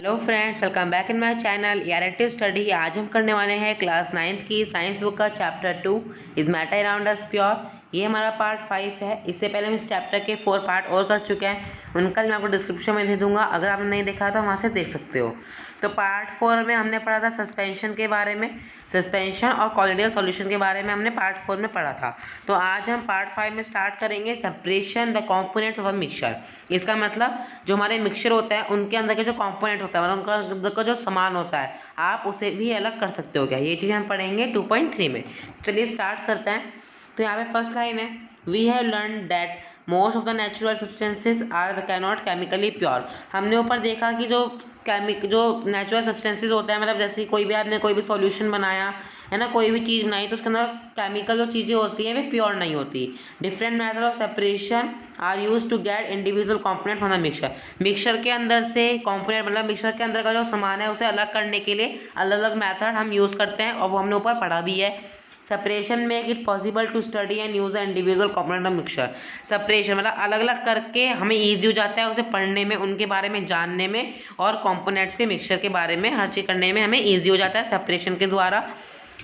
Hello friends, welcome back in my channel यारेटिव study. आज हम करने वाले हैं क्लास 9th की साइंस बुक का chapter 2 is matter around us pure. ये हमारा पार्ट 5 है। इससे पहले हम इस चैप्टर के 4 पार्ट और कर चुके हैं, उनका मैं आपको डिस्क्रिप्शन में दे दूंगा। अगर आपने नहीं देखा तो वहाँ से देख सकते हो। तो पार्ट 4 में हमने पढ़ा था सस्पेंशन के बारे में, सस्पेंशन और कॉलिडियल सॉल्यूशन के बारे में हमने पार्ट 4 में पढ़ा था। तो आज हम पार्ट 5 में स्टार्ट करेंगे separation the components of a mixture. इसका मतलब जो हमारे मिक्सचर होता है उनके अंदर के जो कंपोनेंट होता है, मतलब उनका अंदर का जो सामान होता है, आप उसे भी अलग कर सकते हो क्या, ये चीज़ हम पढ़ेंगे 2.3 में। चलिए स्टार्ट करते हैं। तो यहाँ पे फर्स्ट लाइन है, we have learn that most of the natural substances are cannot chemically pure. हमने ऊपर देखा कि जो नेचुरल सब्सटेंसेज होता है, मतलब जैसे कोई भी आपने कोई भी सॉल्यूशन बनाया है ना, कोई भी चीज़ बनाई तो उसके अंदर केमिकल जो चीज़ें होती हैं वे प्योर नहीं होती। Different method of separation are use to get individual component from the mixture. Mixture के अंदर से कॉम्पोनेंट मतलब मिक्सचर के अंदर का जो सामान है उसे अलग करने के लिए अलग अलग मेथड हम यूज़ करते हैं, और वो हमने ऊपर पढ़ा भी है। Separation make it possible to study and use the individual component of mixture. Separation मतलब अलग अलग करके हमें ईजी हो जाता है उसे पढ़ने में, उनके बारे में जानने में, और कॉम्पोनेंट्स के मिक्सचर के बारे में हर चीज़ करने में हमें ईजी हो जाता है सेपरेशन के द्वारा।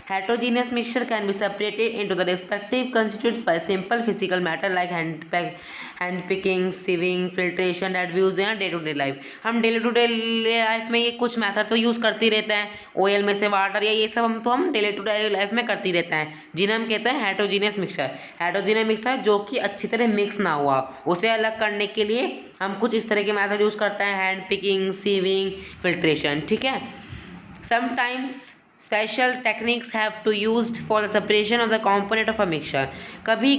Heterogeneous mixture can be separated into the respective constituents by simple physical matter like hand picking, sieving, filtration that we use in day to day life। हम डेली टू डे लाइफ में ये कुछ method तो use करते ही रहते हैं, oil में से वाटर या ये सब हम डेली टू डे लाइफ में करते ही रहते हैं, जिन्हें हम कहते हैं हेटेरोजीनियस मिक्सचर। हेटेरोजीनियस मिक्सचर जो कि अच्छी तरह मिक्स ना हुआ, उसे अलग करने के लिए हम कुछ इस तरह के मेथड यूज़ करते हैं, हैंड पिकिंग, सीविंग, फिल्ट्रेशन। ठीक है। Sometimes special techniques have to used for the separation of the component of a mixture. कभी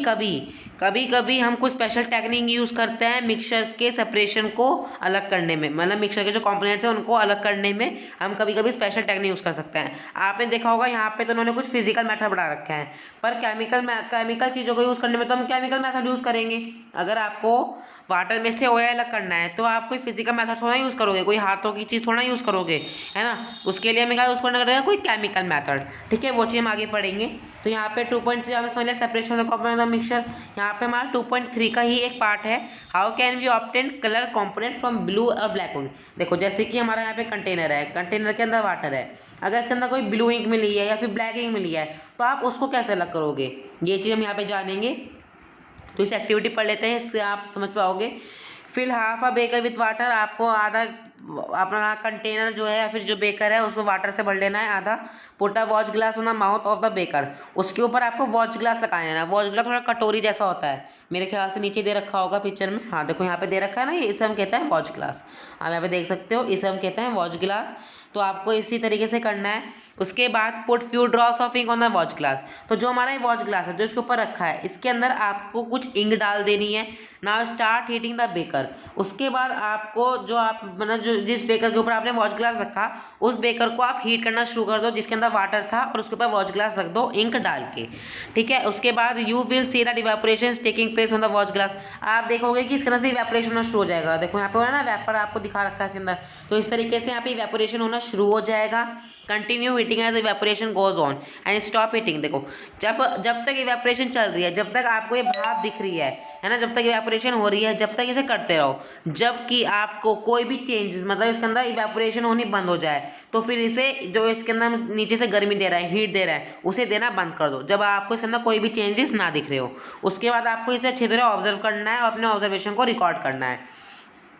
कभी हम कुछ स्पेशल टेक्निक यूज़ करते हैं मिक्सचर के सेपरेशन को अलग करने में, मतलब मिक्सचर के जो कॉम्पोनेंट्स हैं उनको अलग करने में हम कभी कभी स्पेशल टेक्निक यूज़ कर सकते हैं। आपने देखा होगा यहाँ पे तो उन्होंने कुछ फिजिकल मेथड बढ़ा रखे हैं, पर केमिकल चीज़ों को यूज़ करने में तो हम केमिकल मेथड यूज़ करेंगे। अगर आपको वाटर में से ऑयल अलग करना है तो आप कोई फिजिकल मेथड थोड़ा यूज़ करोगे, कोई हाथों की चीज़ थोड़ा यूज़ करोगे, है ना। उसके लिए हमें क्या यूज़ करना पड़ेगा, कोई केमिकल मेथड। ठीक है, वो चीज़ हम आगे पढ़ेंगे। तो यहाँ पे 2.3 हमें समझ लिया separation of component of mixture. यहाँ पे हमारा 2.3 का ही एक पार्ट है, how can we obtain colour component from blue और ब्लैक इंक। देखो जैसे कि हमारा यहाँ पे कंटेनर है, कंटेनर के अंदर वाटर है, अगर इसके अंदर कोई ब्लू इंक मिली है या फिर ब्लैक इंक मिली है तो आप उसको कैसे अलग करोगे, ये चीज़ हम यहाँ पे जानेंगे। तो इस एक्टिविटी पढ़ लेते हैं, इससे आप समझ पाओगे। Fill half a beaker with water, आपको आधा अपना कंटेनर जो है या फिर जो बेकर है उसको वाटर से भर लेना है आधा। Put a watch glass on the mouth of the baker, उसके ऊपर आपको वॉच ग्लास लगा देना है। वॉच ग्लास थोड़ा कटोरी जैसा होता है, मेरे ख्याल से नीचे दे रखा होगा पिक्चर में। हाँ देखो यहाँ पे दे रखा है ना, ये इसे हम कहते हैं वॉच ग्लास। आप यहाँ पे देख सकते हो, इसे हम कहते हैं वॉच ग्लास। तो आपको इसी तरीके से करना है। उसके बाद put few drops of ink on the watch glass. तो जो हमारा ये वॉच ग्लास है जो इसके ऊपर रखा है, इसके अंदर आपको कुछ इंक डाल देनी है। Now start heating the baker. उसके बाद आपको जो आप मतलब जो जिस बेकर के ऊपर आपने वॉच ग्लास रखा, उस बेकर को आप हीट करना शुरू कर दो जिसके अंदर वाटर था, और उसके ऊपर वॉच ग्लास रख दो इंक डाल के। ठीक है। उसके बाद you will see the evaporation taking place on the watch glass. आप देखोगे कि इसके अंदर से इवेपोरेशन होना शुरू हो जाएगा। देखो यहाँ पे हो रहा है ना, वेपर आपको दिखा रखा है इसके अंदर। तो इस तरीके से यहाँ पे इवेपोरेशन होना शुरू हो जाएगा। Continue heating as evaporation goes on and stop heating. देखो जब तक इवेपोरेशन चल रही है, जब तक आपको ये भाप दिख रही है ना, जब तक इवेपोरेशन हो रही है, जब तक इसे करते रहो। जबकि आपको कोई भी चेंजेस मतलब इसके अंदर इवेपोरेशन होनी बंद हो जाए तो फिर इसे जो इसके अंदर नीचे से गर्मी दे रहा है, हीट दे रहा है, उसे देना बंद कर दो जब आपको इसके अंदर कोई भी चेंजेस ना दिख रहे हो। उसके बाद आपको इसे अच्छी तरह ऑब्जर्व करना है और अपने ऑब्जर्वेशन को रिकॉर्ड करना है।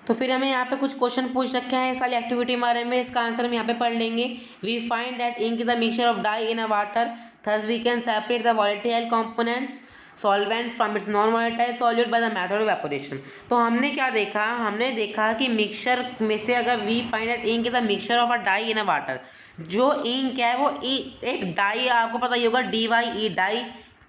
तो फिर हमें यहाँ पे कुछ क्वेश्चन पूछ रखे हैं इस वाली एक्टिविटी के बारे में, इसका आंसर हम यहाँ पे पढ़ लेंगे। We find that ink is the mixture of dye in a water, thus we can separate the volatile components solvent from its non volatile solute by the method of evaporation. तो हमने क्या देखा, हमने देखा कि मिक्सचर में से अगर we find that ink is the mixture of a dye in a water, जो इंक है वो एक डाई, आपको पता ही होगा DYE डाई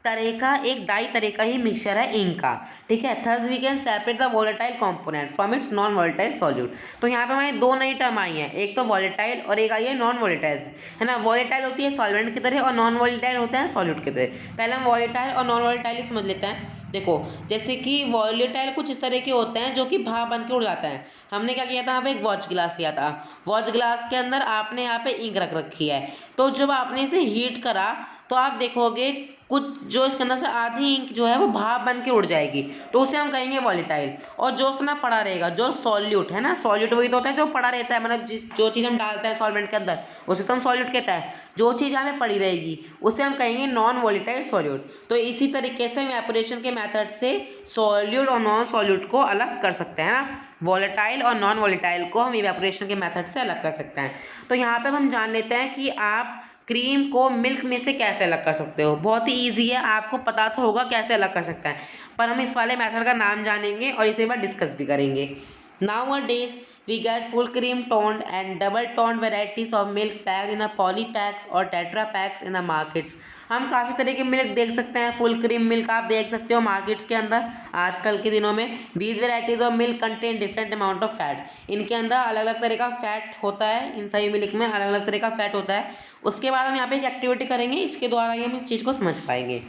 एक डाई तरह का ही मिक्सचर है इंक का। ठीक है। Thus we can separate the volatile component from its non volatile solute. तो यहाँ पे हमारी दो नई टर्म आई हैं, एक तो वॉलेटाइल और एक आई है नॉन वॉलेटाइल, है ना। वॉलेटाइल होती है सॉल्वेंट की तरह और नॉन वॉलेटाइल होता है सॉल्यूट की तरह। पहले हम वॉलेटाइल और नॉन वॉलेटाइल ही समझ लेते हैं। देखो जैसे कि वॉलेटाइल कुछ इस तरह के होते हैं जो कि भाप बन के उड़ जाता है। हमने क्या किया था, यहाँ पे एक वॉच ग्लास लिया था, वॉच ग्लास के अंदर आपने यहाँ पे इंक रख रखी है। तो जब आपने इसे हीट करा तो आप देखोगे कुछ जो इसके अंदर से आधी इंक जो है वो भाप बन के उड़ जाएगी, तो उसे हम कहेंगे वॉलेटाइल। और जो उसके अंदर पड़ा रहेगा, जो सॉल्यूट है ना, सॉल्यूट वही तो होता है जो पड़ा रहता है, मतलब जो चीज़ हम डालते हैं सॉल्वेंट के अंदर उसे तो हम सॉल्यूट कहता है। जो चीज़ यहाँ पे पड़ी रहेगी उसे हम कहेंगे नॉन वॉलेटाइल सॉल्यूट। तो इसी तरीके से हम एवापोरेशन के मेथड से सॉल्यूट और नॉन सॉल्यूट को अलग कर सकते हैं ना, वॉलेटाइल और नॉन वॉलेटाइल को हम इवेपोरेशन के मेथड से अलग कर सकते हैं। तो यहाँ पे हम जान लेते हैं कि आप क्रीम को मिल्क में से कैसे अलग कर सकते हो। बहुत ही ईजी है, आपको पता तो होगा कैसे अलग कर सकते हैं, पर हम इस वाले मेथड का नाम जानेंगे और इसे बार डिस्कस भी करेंगे। Nowadays, we get full cream toned and double toned varieties of milk packed in a poly packs or tetra packs in the markets। हम काफ़ी तरह के मिल्क देख सकते हैं, फुल क्रीम मिल्क आप देख सकते हो मार्केट्स के अंदर आजकल के दिनों में। These varieties of milk contain different amount of fat. इनके अंदर अलग अलग तरह का फैट होता है, इन सभी मिल्क में अलग अलग तरह का फैट होता है। उसके बाद हम यहाँ पे एक एक्टिविटी करेंगे, इसके द्वारा ही हम इस चीज़ को समझ पाएंगे।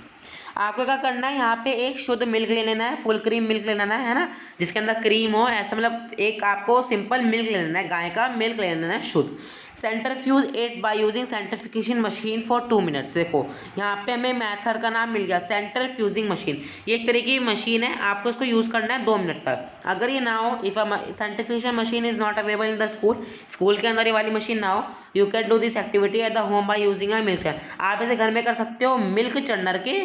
आपको क्या करना है, यहाँ पे एक शुद्ध मिल्क ले लेना है, फुल क्रीम मिल्क ले लेना है ना, जिसके अंदर क्रीम हो ऐसा, मतलब एक आपको सिंपल मिल्क ले लेना है, गाय का मिल्क ले लेना है शुद्ध। Centrifuge it by using centrification machine for 2 minutes. देखो यहाँ पे हमें मेथड का नाम मिल गया सेंट्रीफ्यूजिंग मशीन। ये एक तरह की मशीन है, आपको इसको यूज़ करना है 2 मिनट तक। अगर ये ना हो, if centrifugation machine is not available in the school के अंदर ये वाली मशीन ना हो, you can do this activity at the home by using a milk. आप इसे घर में कर सकते हो मिल्क चर्नर के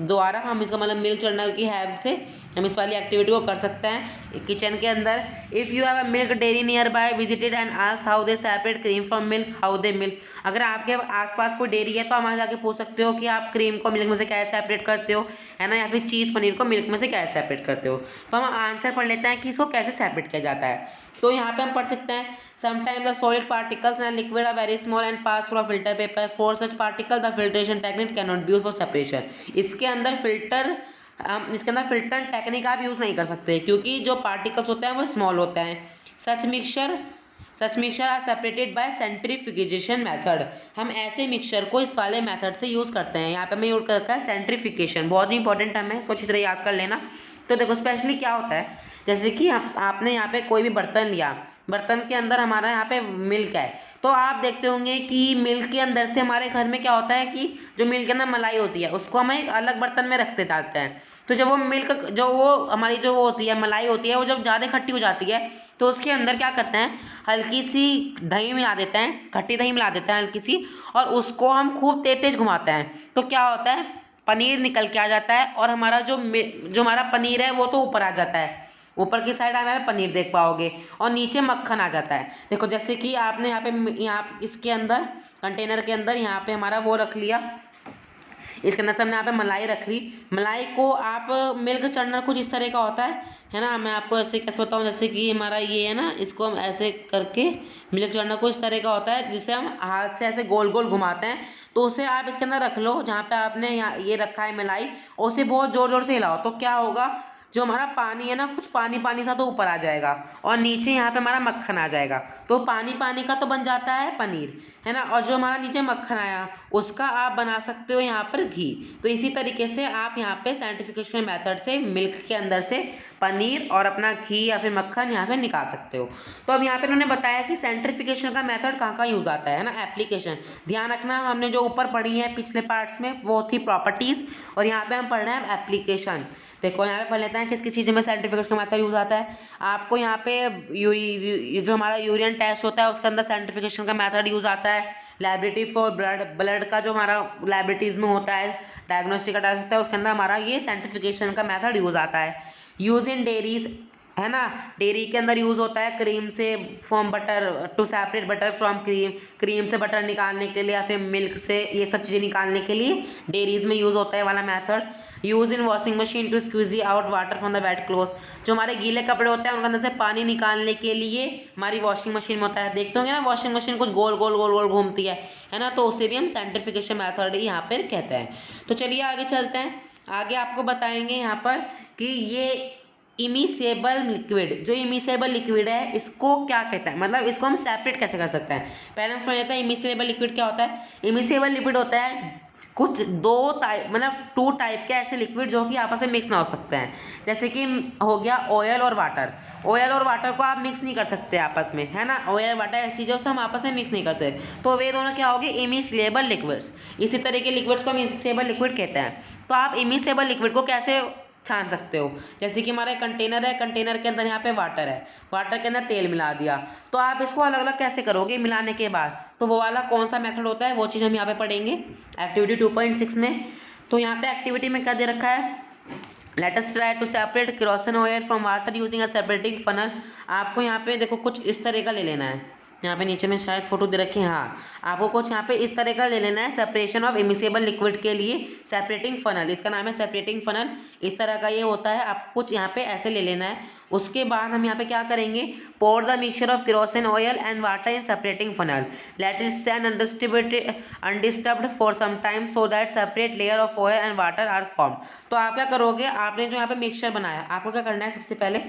द्वारा। हम इसका मतलब मिल्क चर्नर की हेल्प से हम इस वाली एक्टिविटी को कर सकते हैं किचन के अंदर। If you have a milk dairy near by visited and ask how they separate cream from milk, how they milk. अगर आपके आसपास कोई डेयरी है तो आप वहाँ जाके पूछ सकते हो कि आप क्रीम को मिल्क में से कैसे सेपरेट करते हो, है ना, या फिर चीज़ पनीर को मिल्क में से कैसे सेपरेट करते हो। तो हम आंसर पढ़ लेते हैं कि इसको कैसे सेपरेट किया जाता है। तो यहाँ पे हम पढ़ सकते हैं sometimes the solid particles and liquid are very small and pass through a filter paper. For such particles the filtration technique cannot be used for separation। इसके अंदर फिल्टर टेक्निक आप यूज़ नहीं कर सकते क्योंकि जो पार्टिकल्स होते हैं वो स्मॉल होते हैं। Such mixture are separated by centrifugation method. हम ऐसे मिक्सचर को इस वाले मेथड से यूज़ करते हैं। यहाँ पे मैं यूज़ करता है सेंट्रीफिकेशन, बहुत ही इंपॉर्टेंट टर्म है, सोची तरह याद कर लेना। तो देखो स्पेशली क्या होता है, जैसे कि आपने यहाँ पे कोई भी बर्तन लिया, बर्तन के अंदर हमारा यहाँ पे मिल्क है, तो आप देखते होंगे कि मिल्क के अंदर से हमारे घर में क्या होता है कि जो मिल्क के अंदर मलाई होती है उसको हम एक अलग बर्तन में रखते जाते हैं। तो जब वो मिल्क जो वो हमारी जो वो होती है मलाई होती है, वो जब ज़्यादा खट्टी हो जाती है तो उसके अंदर क्या करते हैं, हल्की सी दही मिला देते हैं, खट्टी दही मिला देते हैं हल्की सी, और उसको हम खूब तेज घुमाते हैं। तो क्या होता है, पनीर निकल के आ जाता है और हमारा जो हमारा पनीर है वो तो ऊपर आ जाता है, ऊपर की साइड आप यहाँ पे पनीर देख पाओगे और नीचे मक्खन आ जाता है। देखो जैसे कि आपने यहाँ इसके अंदर कंटेनर के अंदर यहाँ पे हमारा वो रख लिया, इसके अंदर से हमने यहाँ पे मलाई रख ली। मलाई को आप मिल्क चर्नर कुछ इस तरह का होता है ना, मैं आपको ऐसे कैसे बताऊँ, जैसे कि हमारा ये है ना, इसको हम ऐसे करके मिल्क चर्नर को इस तरह का होता है जिसे हम हाथ से ऐसे गोल गोल घुमाते हैं। तो उसे आप इसके अंदर रख लो जहाँ पे आपने यहाँ ये रखा है मलाई, और उसे बहुत ज़ोर ज़ोर से हिलाओ। तो क्या होगा, जो हमारा पानी है ना, कुछ पानी पानी सा तो ऊपर आ जाएगा और नीचे यहाँ पे हमारा मक्खन आ जाएगा। तो पानी पानी का तो बन जाता है पनीर, है ना, और जो हमारा नीचे मक्खन आया उसका आप बना सकते हो यहाँ पर घी। तो इसी तरीके से आप यहाँ पे साइंटिफिकेशन मेथड से मिल्क के अंदर से पनीर और अपना घी या फिर मक्खन यहाँ से निकाल सकते हो। तो अब यहाँ पे उन्होंने बताया कि सेंट्रीफिकेशन का मेथड कहाँ कहाँ यूज़ आता है ना, एप्लीकेशन। ध्यान रखना, हमने जो ऊपर पढ़ी है पिछले पार्ट्स में वो थी प्रॉपर्टीज़, और यहाँ पे हम पढ़ रहे हैं एप्लीकेशन। देखो यहाँ पे पढ़ लेते हैं किस किस चीज़ में साइंटिफिकेशन का मेथड यूज़ आता है। आपको यहाँ पे जो हमारा यूरिन टेस्ट होता है उसके अंदर साइंटिफिकेशन का मेथड यूज़ आता है। लैबोरेटरी फॉर ब्लड का जो हमारा लैबोरेटरीज में होता है, डायग्नोस्टिक का टेस्ट होता है, उसके अंदर हमारा ये साइंटिफिकेशन का मेथड यूज़ आता है। यूज़ इन डेयरीज, है ना, डेयरी के अंदर यूज़ होता है क्रीम से from butter, to separate butter from cream, cream से बटर निकालने के लिए या फिर मिल्क से ये सब चीज़ें निकालने के लिए डेयरीज में यूज़ होता है वाला मेथड। Use in washing machine to squeeze out water from the wet cloth. जो हमारे गीले कपड़े होते हैं उनके अंदर से पानी निकालने के लिए हमारी वॉशिंग मशीन में होता है। देखते होंगे ना वॉशिंग मशीन कुछ गोल गोल गोल गोल घूमती है ना, तो उसे भी हम साइंटिफिकेशन मेथड यहाँ पर कहते हैं। तो चलिए आगे चलते हैं। आगे आपको बताएंगे यहाँ पर कि ये इमिसेबल लिक्विड, जो इमिसेबल लिक्विड है इसको क्या कहता है, मतलब इसको हम सेपरेट कैसे कर सकते हैं। पहले हम समझ लेते हैं इमिसेबल लिक्विड क्या होता है। इमिसेबल लिक्विड होता है कुछ दो टाइप मतलब 2 टाइप के ऐसे लिक्विड जो कि आपस में मिक्स ना हो सकते हैं। जैसे कि हो गया ऑयल और वाटर। ऑयल और वाटर को आप मिक्स नहीं कर सकते आपस में, है ना। ऑयल वाटर ऐसी चीज़ें उसे हम आपस में मिक्स नहीं कर सकते, तो वे दोनों क्या हो गए, इमिसेबल लिक्विड्स। इसी तरह के लिक्विड्स को हम इमिसेबल लिक्विड कहते हैं। तो आप इमिसेबल लिक्विड को कैसे छान सकते हो, जैसे कि हमारा कंटेनर है, कंटेनर के अंदर यहाँ पे वाटर है, वाटर के अंदर तेल मिला दिया, तो आप इसको अलग अलग कैसे करोगे मिलाने के बाद, तो वो वाला कौन सा मेथड होता है वो चीज़ हम यहाँ पे पढ़ेंगे एक्टिविटी 2.6 में। तो यहाँ पे एक्टिविटी में क्या दे रखा है, let us try to separate kerosene oil from water using a separating funnel. आपको यहाँ पे देखो कुछ इस तरह का ले लेना है, यहाँ पे नीचे में शायद फोटो दे रखी है, हाँ आपको कुछ यहाँ पे इस तरह का ले लेना है सेपरेशन ऑफ इमिसेबल लिक्विड के लिए सेपरेटिंग फनल, इसका नाम है सेपरेटिंग फनल। इस तरह का ये होता है, आप कुछ यहाँ पे ऐसे ले लेना है। उसके बाद हम यहाँ पे क्या करेंगे, pour the mixture of kerosene oil and water in separating funnel, let it stand undisturbed for some time so that separate layer of oil and water are form. तो आप क्या करोगे, आपने जो यहाँ पे मिक्सचर बनाया, आपको क्या करना है, सबसे पहले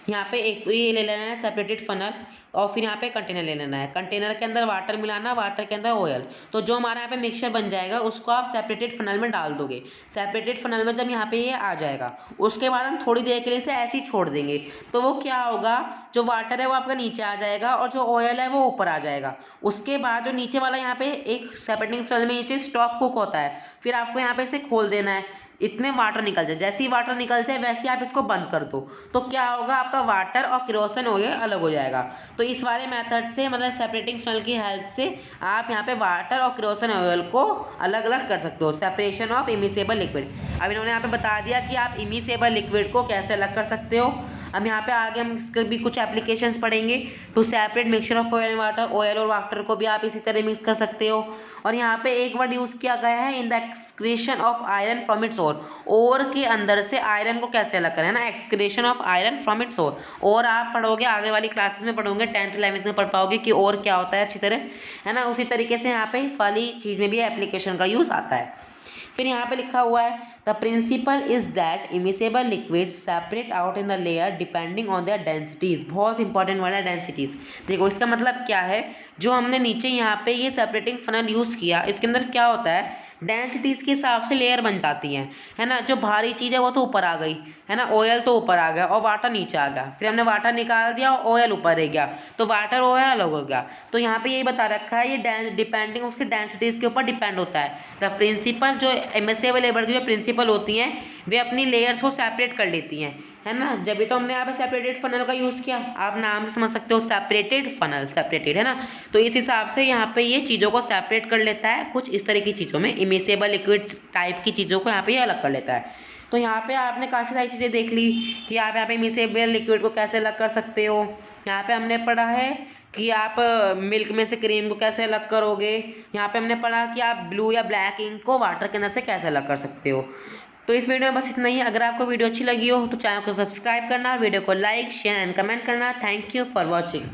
यहाँ पे एक तो ये ले लेना है सेपरेटेड फनल, और फिर यहाँ पे कंटेनर ले लेना है, कंटेनर के अंदर वाटर मिलाना, वाटर के अंदर ऑयल। तो जो हमारा यहाँ पे मिक्सचर बन जाएगा उसको आप सेपरेटेड फनल में डाल दोगे। सेपरेटेड फनल में जब यहाँ पे ये आ जाएगा, उसके बाद हम थोड़ी देर के लिए इसे ऐसे ही छोड़ देंगे, तो वो क्या होगा, जो वाटर है वो आपका नीचे आ जाएगा और जो ऑयल है वो ऊपर आ जाएगा। उसके बाद जो नीचे वाला यहाँ पे एक सेपरेटिंग फनल में नीचे स्टॉप कुक होता है, फिर आपको यहाँ पे इसे खोल देना है, इतने वाटर निकल जाए, जैसे ही वाटर निकल जाए वैसे ही आप इसको बंद कर दो, तो क्या होगा, आपका वाटर और केरोसिन ऑयल अलग हो जाएगा। तो इस वाले मेथड से मतलब सेपरेटिंग फनल की हेल्प से आप यहाँ पे वाटर और केरोसिन ऑयल को अलग अलग कर सकते हो, सेपरेशन ऑफ इमिसेबल लिक्विड। अब इन्होंने यहाँ पे बता दिया कि आप इमिसेबल लिक्विड को कैसे अलग कर सकते हो। अब यहाँ पे आगे हम इसके भी कुछ एप्लीकेशंस पढ़ेंगे। To separate mixture of oil and water, oil और वाटर को भी आप इसी तरह मिक्स कर सकते हो। और यहाँ पे एक वर्ड यूज़ किया गया है, in the extraction of iron from its ore के अंदर से आयरन को कैसे अलग करें, है ना, excretion of iron from it's और आप पढ़ोगे आगे वाली क्लासेस में पढ़ोगे, 10th 11th में पढ़ पाओगे कि और क्या होता है अच्छी तरह, है ना। उसी तरीके से यहाँ पे इस वाली चीज़ में भी एप्लीकेशन का यूज़ आता है। फिर यहाँ पे लिखा हुआ है, the principle is that immiscible liquids separate out in the layer depending on their densities. बहुत इंपॉर्टेंट वर्ड है डेंसिटीज। देखो इसका मतलब क्या है, जो हमने नीचे यहाँ पे ये सेपरेटिंग फनल यूज़ किया, इसके अंदर क्या होता है, डेंसिटीज़ के हिसाब से लेयर बन जाती हैं, है ना। जो भारी चीज़ है वो तो ऊपर आ गई, है ना, ऑयल तो ऊपर आ गया और वाटर नीचे आ गया, फिर हमने वाटर निकाल दिया और ऑयल ऊपर रह गया, तो वाटर ऑयल अलग हो गया। तो यहाँ पे यही बता रखा है, ये डिपेंडिंग उसके डेंसिटीज़ के ऊपर डिपेंड होता है। द प्रिंसिपल, जो इमिसेबल लेयर की जो प्रिंसिपल होती हैं वे अपनी लेयर्स को सेपरेट कर लेती हैं, है ना। जब भी तो हमने यहाँ पे सेपरेटेड फनल का यूज़ किया, आप नाम से समझ सकते हो सेपरेटेड फनल, सेपरेटेड, है ना। तो इस हिसाब से यहाँ पे ये चीज़ों को सेपरेट कर लेता है, कुछ इस तरह की चीज़ों में इमिसेबल लिक्विड टाइप की चीज़ों को यहाँ पे ये अलग कर लेता है। तो यहाँ पे आपने काफ़ी सारी चीज़ें देख ली कि आप यहाँ पे इमिसेबल लिक्विड को कैसे अलग कर सकते हो। यहाँ पे हमने पढ़ा है कि आप मिल्क में से क्रीम को कैसे अलग करोगे। यहाँ पे हमने पढ़ा कि आप ब्लू या ब्लैक इंक को वाटर के अंदर से कैसे अलग कर सकते हो। तो इस वीडियो में बस इतना ही। अगर आपको वीडियो अच्छी लगी हो तो चैनल को सब्सक्राइब करना, वीडियो को लाइक शेयर एंड कमेंट करना। Thank you for watching.